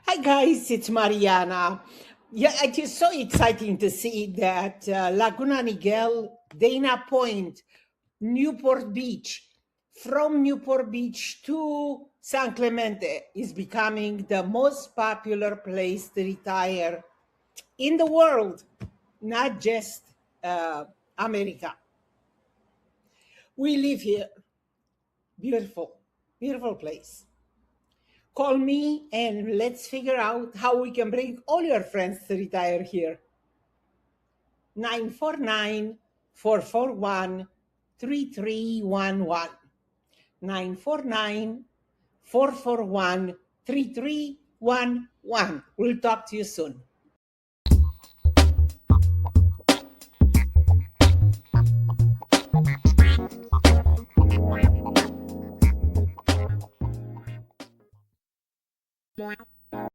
Hi guys, it's Mariana. Yeah, it is so exciting to see that Laguna Niguel, Dana Point, Newport Beach, from Newport Beach to San Clemente is becoming the most popular place to retire in the world, not just uh, America. We live here. Beautiful, beautiful place. Call me and let's figure out how we can bring all your friends to retire here. 949-441-3311. 949-441-3311. We'll talk to you soon.